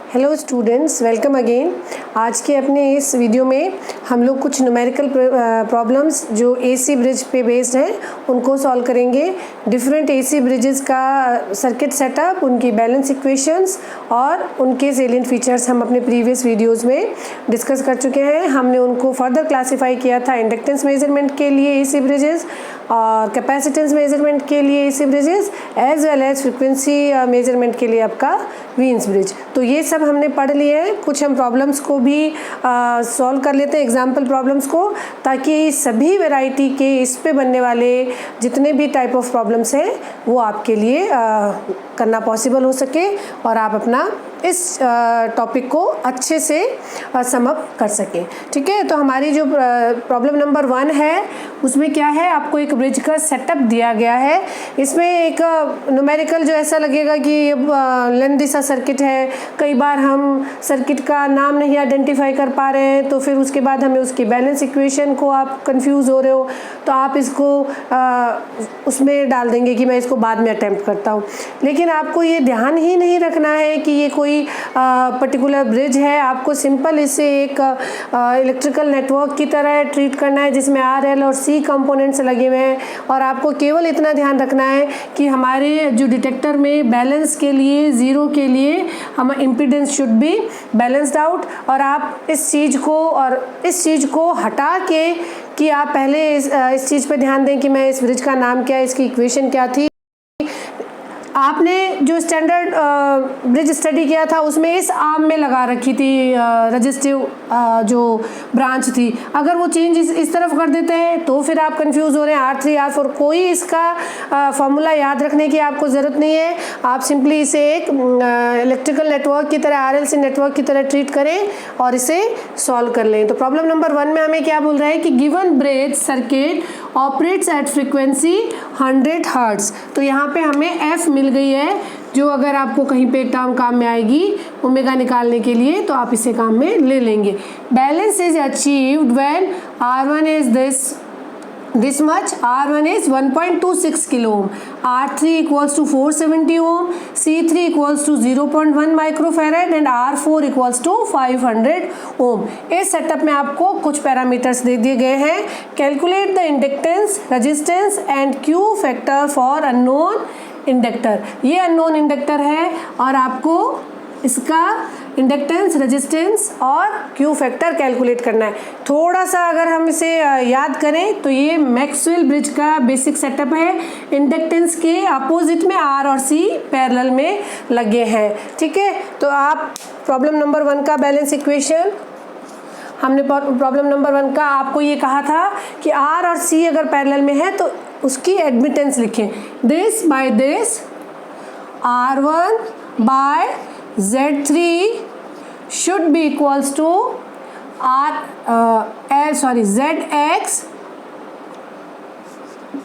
Hello students, welcome again. आज के अपने इस वीडियो में हम लोग कुछ न्यूमेरिकल प्रॉब्लम्स जो एसी ब्रिज पे बेस्ड हैं उनको सॉल्व करेंगे। डिफरेंट एसी ब्रिजेस का सर्किट सेटअप, उनकी बैलेंस इक्वेशंस और उनके सेलिएंट फीचर्स हम अपने प्रीवियस वीडियोस में डिस्कस कर चुके हैं। हमने उनको फर्दर क्लासीफाई किया था इंडक्टेंस मेजरमेंट के लिए एसी ब्रिजेस और कैपेसिटेंस मेजरमेंट के लिए AC bridges as well as frequency measurement के लिए आपका वीन्स ब्रिज। तो ये सब हमने पढ़ लिए हैं। कुछ हम प्रॉब्लम्स को भी सॉल्व कर लेते हैं, एग्जाम्पल प्रॉब्लम्स को, ताकि सभी वैरायटी के इस पे बनने वाले जितने भी टाइप ऑफ प्रॉब्लम्स हैं वो आपके लिए करना पॉसिबल हो सके और आप अपना इस टॉपिक को अच्छे से सम अप कर सकें। ठीक है, तो हमारी जो प्रॉब्लम नंबर 1 है उसमें क्या है, आपको एक ब्रिज का सेटअप दिया गया है। इसमें एक न्यूमेरिकल जो ऐसा लगेगा कि लेंथी सा सर्किट है। कई बार हम सर्किट का नाम नहीं आइडेंटिफाई कर पा रहे हैं, तो फिर उसके बाद हमें उसकी बैलेंस इक्वेशन को आप कंफ्यूज हो रहे हो तो आप इसको उसमें डाल देंगे कि मैं इसको बाद में अटेम्प्ट करता हूँ। लेकिन आपको ये ध्यान ही नहीं रखना है कि ये कोई पर्टिकुलर ब्रिज है। आपको सिंपल इसे एक इलेक्ट्रिकल नेटवर्क की तरह ट्रीट करना है जिसमें RL और C कंपोनेंट्स लगे हुए हैं, और आपको केवल इतना ध्यान रखना है कि हमारे जो डिटेक्टर में बैलेंस के लिए, ज़ीरो के लिए हम impedance should be balanced out. और आप इस चीज़ को हटा के कि आप पहले इस चीज़ पे ध्यान दें कि मैं इस ब्रिज का नाम क्या है, इसकी इक्वेशन क्या थी। आपने जो स्टैंडर्ड ब्रिज स्टडी किया था उसमें इस आर्म में लगा रखी थी रजिस्टिव जो ब्रांच थी। अगर वो चेंज इस तरफ कर देते हैं तो फिर आप कंफ्यूज हो रहे हैं R3 R4। कोई इसका फॉर्मूला याद रखने की आपको ज़रूरत नहीं है। आप सिंपली इसे एक इलेक्ट्रिकल नेटवर्क की तरह, RLC नेटवर्क की तरह ट्रीट करें और इसे सॉल्व कर लें। तो प्रॉब्लम नंबर 1 में हमें क्या बोल रहा है कि given bridge circuit operates at frequency 100 hertz. तो यहाँ पे हमें F मिल गई है, जो अगर आपको कहीं पे टर्म काम में आएगी ओमेगा निकालने के लिए तो आप इसे काम में ले लेंगे। Balance is achieved when R1 is this much, R1 is 1.26 kilo ohm, R3 equals to 470 ohm, C3 equals to 0.1 microfarad and R4 equals to 500 ohm। इस सेटअप में आपको कुछ पैरामीटर्स दे दिए गए हैं। Calculate the inductance, resistance and Q factor for unknown inductor. ये unknown inductor है और आपको इसका इंडक्टेंस, रेजिस्टेंस और Q फैक्टर कैलकुलेट करना है। थोड़ा सा अगर हम इसे याद करें तो ये मैक्सवेल ब्रिज का बेसिक सेटअप है। इंडक्टेंस के अपोजिट में R और C पैरेलल में लगे हैं। ठीक है, तो आप प्रॉब्लम नंबर 1 का बैलेंस इक्वेशन, हमने प्रॉब्लम नंबर 1 का आपको ये कहा था कि R और C अगर पैरेलल में है तो उसकी एडमिटेंस लिखें। This by this R1 by Z3 should be equals to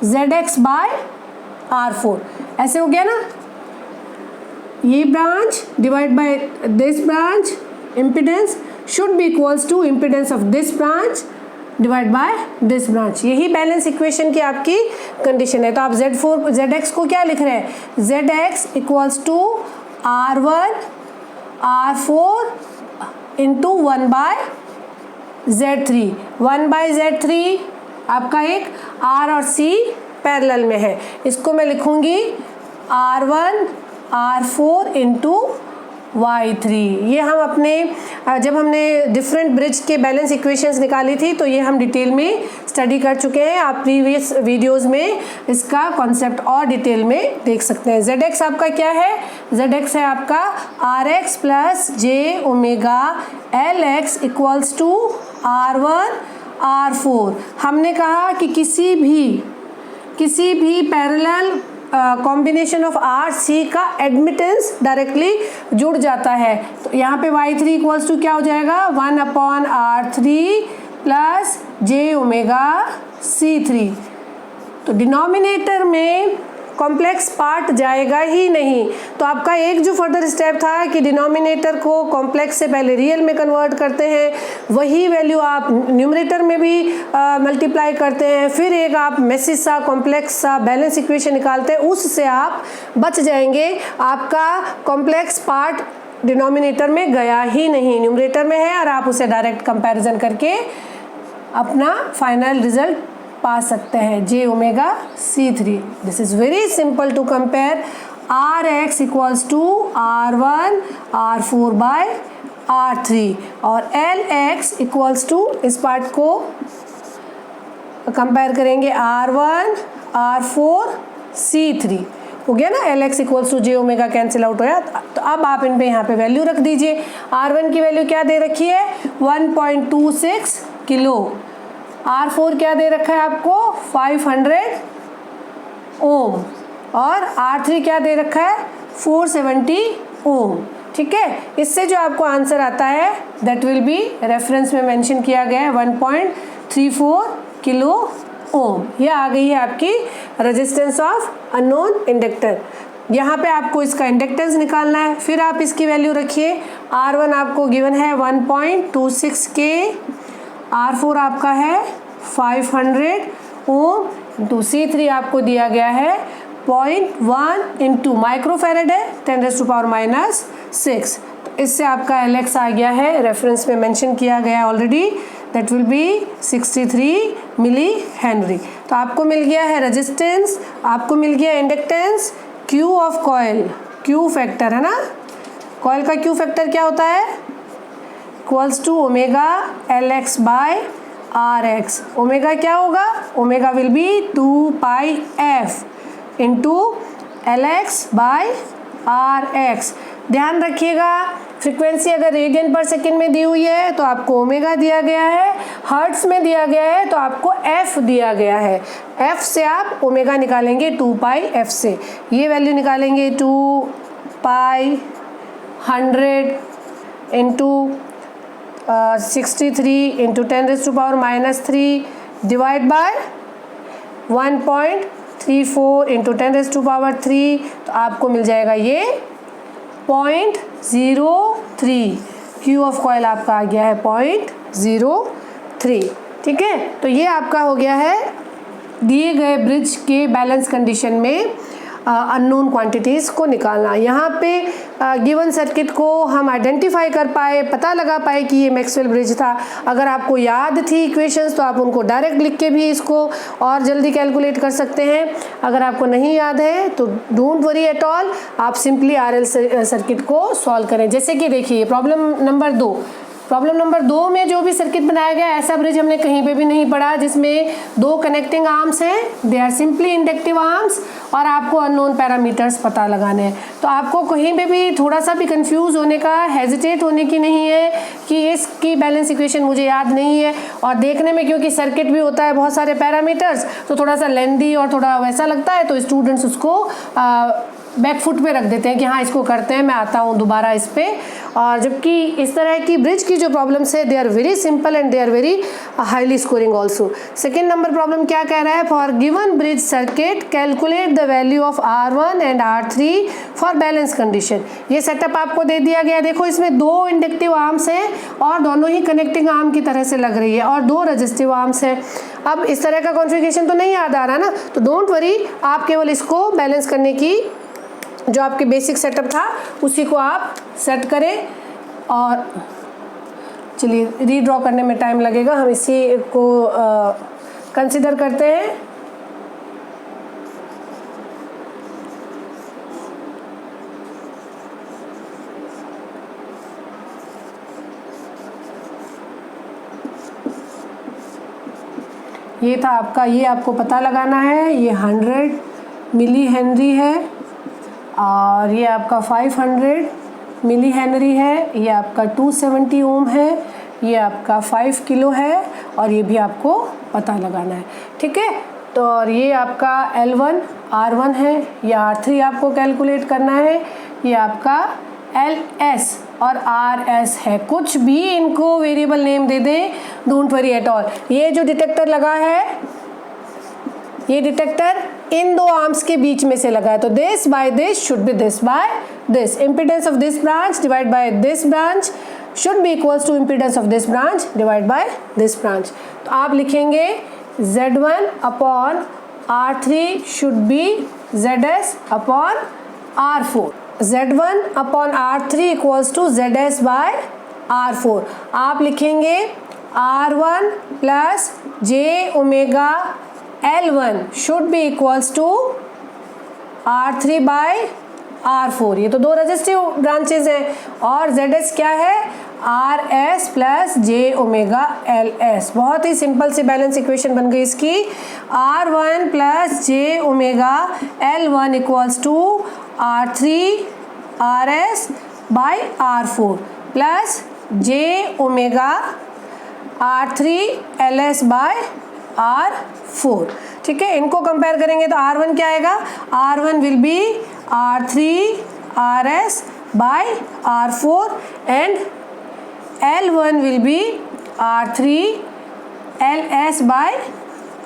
ZX by R4। ऐसे हो गया ना। ये branch divide by this branch, impedance should be equals to impedance of this branch divide by this branch. यही balance equation की आपकी condition है। तो आप ZX को क्या लिख रहे हैं, ZX equals to R1 R4 into 1 by Z3। 1 by Z3 आपका एक R और C पैरेलल में है, इसको मैं लिखूंगी R1 R4 इंटू Y3। ये हम अपने जब हमने डिफरेंट ब्रिज के बैलेंस इक्वेशंस निकाली थी तो ये हम डिटेल में स्टडी कर चुके हैं। आप प्रीवियस वीडियोस में इसका कॉन्सेप्ट और डिटेल में देख सकते हैं। ZX आपका क्या है, ZX है आपका RX plus J omega LX equals to R1 R4। हमने कहा कि किसी भी parallel combination of R C का एडमिटेंस डायरेक्टली जुड़ जाता है। तो यहाँ पे Y3 इक्वल्स टू क्या हो जाएगा, 1 upon R3 plus J omega C3। तो डिनोमिनेटर में कॉम्प्लेक्स पार्ट जाएगा ही नहीं। तो आपका एक जो फर्दर स्टेप था कि डिनोमिनेटर को कॉम्प्लेक्स से पहले रियल में कन्वर्ट करते हैं, वही वैल्यू आप न्यूमरेटर में भी मल्टीप्लाई करते हैं। फिर एक आप मैसेज सा कॉम्प्लेक्स सा बैलेंस इक्वेशन निकालते हैं, उससे आप बच जाएंगे। आपका कॉम्प्लेक्स पार्ट डिनोमिनेटर में गया ही नहीं, न्यूमरेटर में है और आप उसे डायरेक्ट कंपैरिजन करके अपना फाइनल रिजल्ट पा सकते हैं J omega C3। This is very simple to compare Rx equals to R1 R4 by R3 और Lx इक्वल्स टू, इस पार्ट को कंपेयर करेंगे R1 R4 C3, हो गया ना। Lx equals to J omega cancel out होया। तो अब आप इन पे यहाँ पे वैल्यू रख दीजिए। R1 की वैल्यू क्या दे रखी है 1.26 किलो, R4 क्या दे रखा है आपको 500 ओम और R3 क्या दे रखा है 470 ओम। ठीक है, इससे जो आपको आंसर आता है दैट विल बी, रेफरेंस में मेंशन किया गया है 1.34 किलो ओम। ये आ गई है आपकी रेजिस्टेंस ऑफ अननोन इंडक्टर। यहाँ पे आपको इसका इंडक्टेंस निकालना है, फिर आप इसकी वैल्यू रखिए। R1 आपको गिवन है 1.26 के, R4 आपका है 500 ओम, इंटू C3 आपको दिया गया है 0.1 इंटू माइक्रोफेरेड है 10⁻⁻6। इससे आपका Lx आ गया है, रेफरेंस में मेंशन किया गया already, that will be 63 milli henry. तो आपको मिल गया है रेजिस्टेंस, आपको मिल गया inductance, Q of coil, Q factor है ना, कॉइल का Q फैक्टर क्या होता है equals to omega Lx by Rx। Omega क्या होगा, omega will be 2 pi f into Lx by Rx। ध्यान रखिएगा, फ्रीक्वेंसी अगर रेडियन पर सेकेंड में दी हुई है तो आपको ओमेगा दिया गया है, हर्ट्स में दिया गया है तो आपको f दिया गया है। f से आप ओमेगा निकालेंगे 2 पाई f से, ये वैल्यू निकालेंगे 2 पाई 100 into 63 into 10⁻³ divide by 1.34 into 10⁻³ तो आपको मिल जाएगा ये 0.03। Q ऑफ कॉइल आपका आ गया है 0.03। ठीक है, तो ये आपका हो गया है दिए गए ब्रिज के बैलेंस कंडीशन में अननोन क्वांटिटीज़ को निकालना। यहाँ पे गिवन सर्किट को हम आइडेंटिफाई कर पाए, पता लगा पाए कि ये मैक्सवेल ब्रिज था। अगर आपको याद थी इक्वेशंस तो आप उनको डायरेक्ट लिख के भी इसको और जल्दी कैलकुलेट कर सकते हैं। अगर आपको नहीं याद है तो डोंट वरी एट ऑल, आप सिंपली RL सर्किट को सॉल्व करें। जैसे कि देखिए प्रॉब्लम नंबर 2 में जो भी सर्किट बनाया गया ऐसा ब्रिज हमने कहीं पे भी नहीं पढ़ा जिसमें 2 कनेक्टिंग आर्म्स हैं, they are simply inductive arms और आपको अननोन पैरामीटर्स पता लगाने हैं। तो आपको कहीं पे भी थोड़ा सा भी कंफ्यूज होने का, हेजिटेट होने की नहीं है कि इसकी बैलेंस इक्वेशन मुझे याद नहीं है। और देखने में क्योंकि सर्किट भी होता है बहुत सारे पैरामीटर्स तो थोड़ा सा लेंदी और थोड़ा वैसा लगता है, तो स्टूडेंट्स उसको बैक फुट पे रख देते हैं कि हाँ इसको करते हैं, मैं आता हूँ दोबारा इस पे। और जबकि इस तरह की ब्रिज की जो प्रॉब्लम्स है they are very simple and they are very highly scoring also. Second number problem क्या कह रहा है, for given bridge circuit calculate the value of R1 and R3 for balance condition. ये सेटअप आपको दे दिया गया। देखो इसमें 2 इंडक्टिव आर्म्स हैं और दोनों ही कनेक्टिंग आर्म की तरह से लग रही है और 2 रेजिस्टिव आर्म्स हैं। अब इस तरह का कॉन्फ़िगरेशन तो नहीं याद आ रहा ना, तो डोंट वरी, आप केवल इसको बैलेंस करने की जो आपके बेसिक सेटअप था उसी को आप सेट करें। और चलिए रीड्रॉ करने में टाइम लगेगा, हम इसी को कंसिडर करते हैं। ये था आपका, ये आपको पता लगाना है, ये 100 मिली हेनरी है और ये आपका 500 मिली हेनरी है, ये आपका 270 ओम है, ये आपका 5 किलो है और ये भी आपको पता लगाना है। ठीक है, तो और ये आपका L1 R1 है, ये R3 आपको कैलकुलेट करना है, ये आपका LS और RS है। कुछ भी इनको वेरिएबल नेम दे दें, डोंट वरी एट ऑल। ये जो डिटेक्टर लगा है, ये डिटेक्टर इन 2 आर्म्स के बीच में से लगा है, तो this by this should be this by this. Impedance of this branch divide by this branch should be equals to impedance of this branch divide by this branch. तो आप लिखेंगे Z1 upon R3 should be ZS upon R4। Z1 upon R3 equals to ZS by R4। आप लिखेंगे R1 plus J omega L1 should be equals to R3 by R4। ये तो दो resistive branches हैं और ZS क्या है, RS plus J omega LS। बहुत ही सिंपल सी बैलेंस इक्वेशन बन गई इसकी। R1 plus J omega L1 equals to R3 RS by R4 plus J omega R3 LS by R4। ठीक है, इनको कंपेयर करेंगे तो R1 क्या आएगा, R1 will be R3 RS by R4 and L1 will be R3 LS by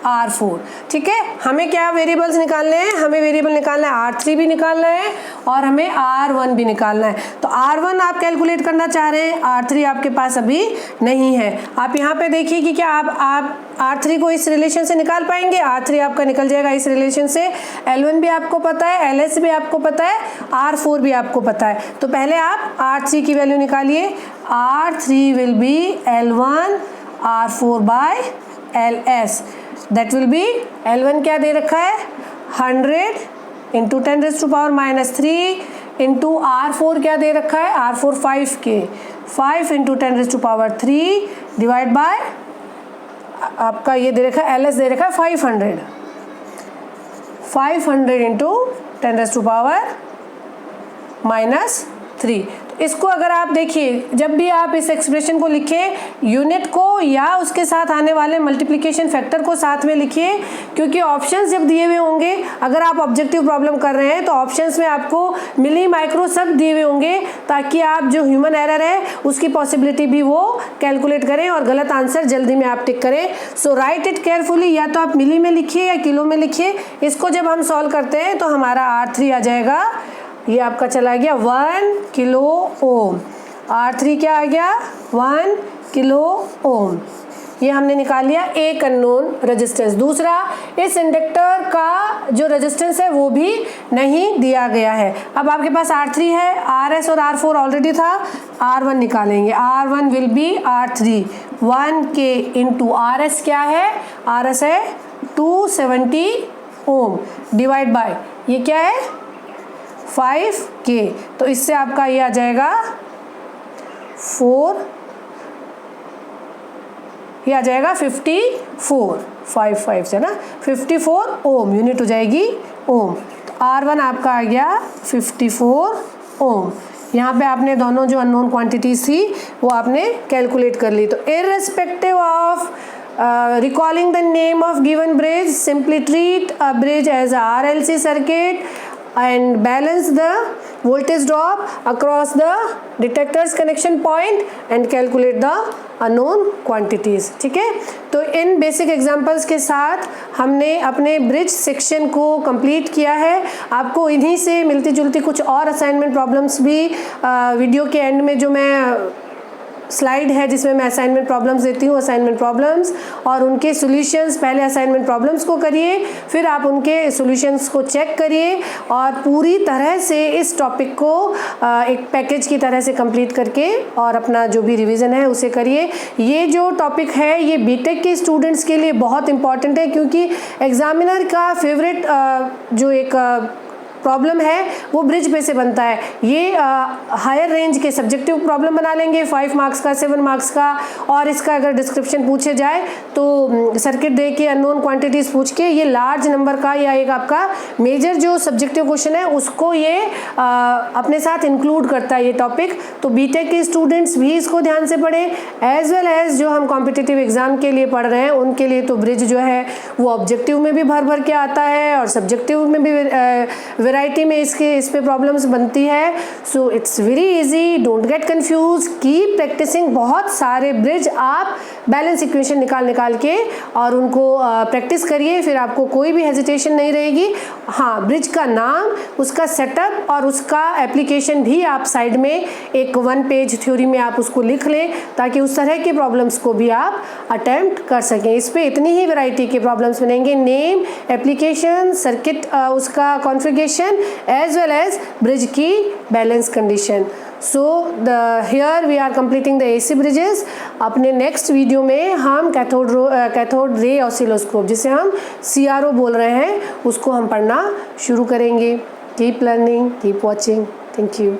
R4। ठीक है, हमें क्या वेरिएबल्स निकालने हैं, हमें वेरिएबल निकालना है R3 भी निकालना है और हमें R1 भी निकालना है। तो R1 आप कैलकुलेट करना चाह रहे हैं, R3 आपके पास अभी नहीं है। आप यहाँ पे देखिए कि क्या आप R3 को इस रिलेशन से निकाल पाएंगे। R3 आपका निकल जाएगा इस रिलेशन से। L1 भी आपको पता है, LS भी आपको पता है, R4 भी आपको पता है। तो पहले आप R3 की वैल्यू निकालिए। R3 will be L1 R4 by LS। That will be L1 क्या दे रखा है, 100 इंटू 10⁻³ इंटू R4 क्या दे रखा है, R4 5K, 5 into 10⁻³ divide by आपका ये दे रखा है LS दे रखा है 500 इंटू 10⁻³ तो इसको अगर आप देखिए, जब भी आप इस एक्सप्रेशन को लिखें, यूनिट को या उसके साथ आने वाले मल्टीप्लिकेशन फैक्टर को साथ में लिखिए, क्योंकि ऑप्शंस जब दिए हुए होंगे, अगर आप ऑब्जेक्टिव प्रॉब्लम कर रहे हैं तो ऑप्शंस में आपको मिली माइक्रो सब दिए हुए होंगे, ताकि आप जो ह्यूमन एरर है उसकी पॉसिबिलिटी भी वो कैलकुलेट करें और गलत आंसर जल्दी में आप टिक करें। सो राइट इट केयरफुली, या तो आप मिली में लिखिए या किलो में लिखिए। इसको जब हम सॉल्व करते हैं तो हमारा R3 आ जाएगा, ये आपका चला गया 1 किलो ओम। R3 क्या आ गया, 1 किलो ओम। ये हमने निकाल लिया एक अननोन रेजिस्टेंस। दूसरा, इस इंडक्टर का जो रेजिस्टेंस है वो भी नहीं दिया गया है। अब आपके पास R3 है, RS और R4 ऑलरेडी था, R1 निकालेंगे। R1 will be R3 1K into RS क्या है, RS है 270 ओम डिवाइड बाय ये क्या है 5K। तो इससे आपका ये आ जाएगा 54 5 से ना 54 ओम यूनिट हो जाएगी ओम। तो R1 आपका आ गया 54 ओम। यहाँ पे आपने दोनों जो अननोन क्वांटिटीज थी वो आपने कैलकुलेट कर ली। तो irrespective of recalling the name of given bridge, simply treat a bridge as a RLC circuit and balance the voltage drop across the detector's connection point and calculate the unknown quantities। ठीक है, तो इन basic examples के साथ हमने अपने bridge section को complete किया है। आपको इन्हीं से मिलती जुलती कुछ और असाइनमेंट प्रॉब्लम्स भी वीडियो के एंड में जो मैं स्लाइड है जिसमें मैं असाइनमेंट प्रॉब्लम्स देती हूँ, असाइनमेंट प्रॉब्लम्स और उनके सॉल्यूशंस, पहले असाइनमेंट प्रॉब्लम्स को करिए, फिर आप उनके सॉल्यूशंस को चेक करिए और पूरी तरह से इस टॉपिक को एक पैकेज की तरह से कंप्लीट करके और अपना जो भी रिवीजन है उसे करिए। ये जो टॉपिक है ये बीटेक के स्टूडेंट्स के लिए बहुत इंपॉर्टेंट है, क्योंकि एग्जामिनर का फेवरेट जो एक प्रॉब्लम है वो ब्रिज पे से बनता है। ये हायर रेंज के सब्जेक्टिव प्रॉब्लम बना लेंगे 5 मार्क्स का, 7 मार्क्स का, और इसका अगर डिस्क्रिप्शन पूछे जाए तो सर्किट दे के अननोन क्वांटिटीज़ पूछ के ये लार्ज नंबर का या एक आपका मेजर जो सब्जेक्टिव क्वेश्चन है उसको ये अपने साथ इंक्लूड करता है ये टॉपिक। तो बीटेक के स्टूडेंट्स भी इसको ध्यान से पढ़ें, एज वेल एज जो हम कॉम्पिटिटिव एग्जाम के लिए पढ़ रहे हैं उनके लिए तो ब्रिज जो है वो ऑब्जेक्टिव में भी भर भर के आता है और सब्जेक्टिव में भी वैरायटी में इस पे प्रॉब्लम्स बनती है। So it's very easy, don't get confuse, keep practicing. बहुत सारे ब्रिज आप बैलेंस इक्वेशन निकाल के और उनको प्रैक्टिस करिए, फिर आपको कोई भी हेजिटेशन नहीं रहेगी। हाँ, ब्रिज का नाम, उसका सेटअप और उसका एप्लीकेशन भी आप साइड में एक 1 पेज थ्योरी में आप उसको लिख लें, ताकि उस तरह के प्रॉब्लम्स को भी आप अटेम्प्ट कर सकें। इस पर इतनी ही वैरायटी के प्रॉब्लम्स बनेंगे, नेम, एप्लीकेशन, सर्किट, उसका configuration condition as well as bridge की balance condition. So here we are completing the AC bridges. अपने नेक्स्ट वीडियो में हम कैथोड रे ऑसिलोस्कोप, जिसे हम CRO बोल रहे हैं, उसको हम पढ़ना शुरू करेंगे। Keep learning, keep watching. Thank you.